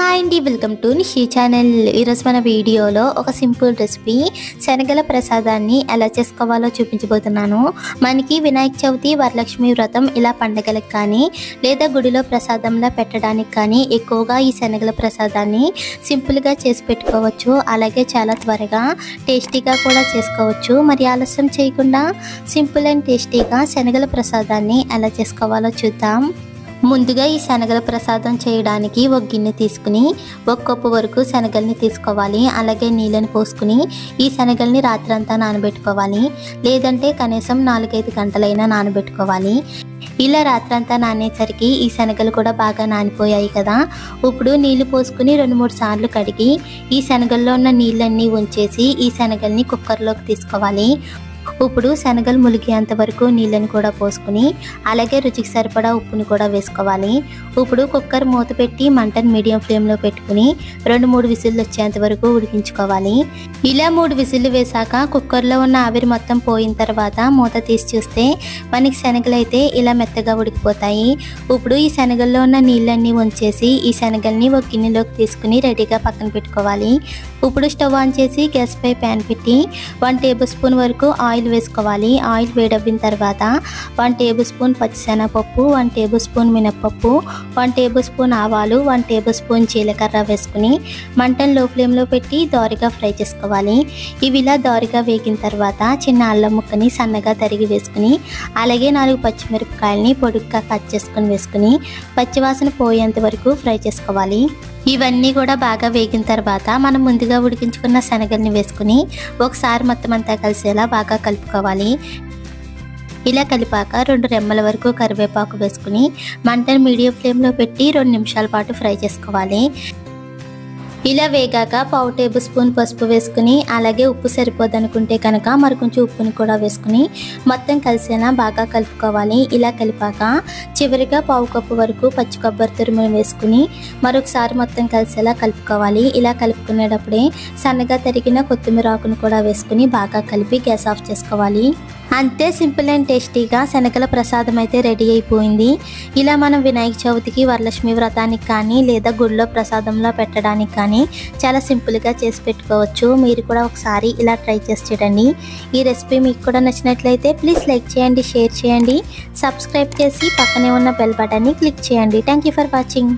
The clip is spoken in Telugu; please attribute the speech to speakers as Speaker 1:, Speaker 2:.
Speaker 1: హాయ్ అండి, వెల్కమ్ టు నిషి ఛానల్. ఈరోజు మన వీడియోలో ఒక సింపుల్ రెసిపీ శనగల ప్రసాదాన్ని ఎలా చేసుకోవాలో చూపించబోతున్నాను. మనకి వినాయక చవితి, వరలక్ష్మి వ్రతం ఇలా పండగలకు కానీ లేదా గుడిలో ప్రసాదంలా పెట్టడానికి కానీ ఎక్కువగా ఈ శనగల ప్రసాదాన్ని సింపుల్గా చేసి పెట్టుకోవచ్చు. అలాగే చాలా త్వరగా టేస్టీగా కూడా చేసుకోవచ్చు. మరి ఆలస్యం చేయకుండా సింపుల్ అండ్ టేస్టీగా శనగల ప్రసాదాన్ని ఎలా చేసుకోవాలో చూద్దాం. ముందుగా ఈ శనగల ప్రసాదం చేయడానికి ఒక గిన్నె తీసుకుని ఒక కప్పు వరకు శనగల్ని తీసుకోవాలి. అలాగే నీళ్ళని పోసుకుని ఈ శనగల్ని రాత్రంతా నానబెట్టుకోవాలి. లేదంటే కనీసం 4-5 గంటలైనా నానబెట్టుకోవాలి. ఇలా రాత్రంతా నానేసరికి ఈ శనగలు కూడా బాగా నానిపోయాయి కదా. ఇప్పుడు నీళ్లు పోసుకుని 2-3 సార్లు కడిగి ఈ శనగల్లో ఉన్న నీళ్ళన్నీ ఉంచేసి ఈ శనగల్ని కుక్కర్లోకి తీసుకోవాలి. ఇప్పుడు శనగలు ములిగేంత వరకు నీళ్ళని కూడా పోసుకుని అలాగే రుచికి సరిపడా ఉప్పుని కూడా వేసుకోవాలి. ఇప్పుడు కుక్కర్ మూత పెట్టి మంటను మీడియం ఫ్లేమ్లో పెట్టుకుని 2-3 విజిల్లు వచ్చేంత వరకు ఉడికించుకోవాలి. ఇలా 3 విజిల్లు వేసాక కుక్కర్లో ఉన్న ఆవిరి మొత్తం పోయిన తర్వాత మూత తీసి చూస్తే మనకి శనగలు అయితే ఇలా మెత్తగా ఉడికిపోతాయి. ఇప్పుడు ఈ శనగల్లో ఉన్న నీళ్ళన్నీ ఉంచేసి ఈ శనగల్ని ఒక గిన్నెలోకి తీసుకుని రెడీగా పక్కన పెట్టుకోవాలి. ఇప్పుడు స్టవ్ ఆన్ చేసి గ్యాస్ పై ప్యాన్ పెట్టి 1 టేబుల్ స్పూన్ వరకు ఆయిల్ వేసుకోవాలి. ఆయిల్ వేడవ్విన తర్వాత 1 టేబుల్ స్పూన్ పచ్చిశనగపప్పు, 1 టేబుల్ స్పూన్ మినప్పప్పు, 1 టేబుల్ స్పూన్ ఆవాలు, 1 టేబుల్ స్పూన్ జీలకర్ర వేసుకుని మంటను లో ఫ్లేమ్లో పెట్టి దోరగా ఫ్రై చేసుకోవాలి. ఇవి ఇలా దోరగా వేగిన తర్వాత చిన్న అల్లం ముక్కని సన్నగా తరిగి వేసుకుని అలాగే 4 పచ్చిమిరపకాయలని పొడుగ్గా కట్ చేసుకుని వేసుకుని పచ్చివాసన పోయేంత వరకు ఫ్రై చేసుకోవాలి. ఇవన్నీ కూడా బాగా వేగిన తర్వాత మనం ముందుగా ఉడికించుకున్న శనగల్ని వేసుకుని ఒకసారి మొత్తం అంతా కలిసేలా బాగా కలుపుకోవాలి. ఇలా కలిపాక 2 రెమ్మల వరకు కరివేపాకు వేసుకుని మంటను మీడియం ఫ్లేమ్లో పెట్టి 2 నిమిషాల పాటు ఫ్రై చేసుకోవాలి. ఇలా వేగాక 1/2 టేబుల్ స్పూన్ పసుపు వేసుకుని అలాగే ఉప్పు సరిపోదనుకుంటే కనుక మరి కొంచెం ఉప్పుని కూడా వేసుకుని మొత్తం కలిసేలా బాగా కలుపుకోవాలి. ఇలా కలిపాక చివరిగా 1/2 కప్పు వరకు పచ్చి కొబ్బరి తురుమును వేసుకుని మరొకసారి మొత్తం కలిసేలా కలుపుకోవాలి. ఇలా కలుపుకునేటప్పుడే సన్నగా తరిగిన కొత్తిమీర ఆకును కూడా వేసుకుని బాగా కలిపి గ్యాస్ ఆఫ్ చేసుకోవాలి. అంతే, సింపుల్ అండ్ టేస్టీగా శనగల ప్రసాదం అయితే రెడీ అయిపోయింది. ఇలా మనం వినాయక చవితికి, వరలక్ష్మి వ్రతానికి కానీ లేదా గుడిలో ప్రసాదంలో పెట్టడానికి కానీ చాలా సింపుల్గా చేసి పెట్టుకోవచ్చు. మీరు కూడా ఒకసారి ఇలా ట్రై చేసి చూడండి. ఈ రెసిపీ మీకు కూడా నచ్చినట్లయితే ప్లీజ్ లైక్ చేయండి, షేర్ చేయండి, సబ్స్క్రైబ్ చేసి పక్కనే ఉన్న బెల్ బటన్ని క్లిక్ చేయండి. Thank you for watching.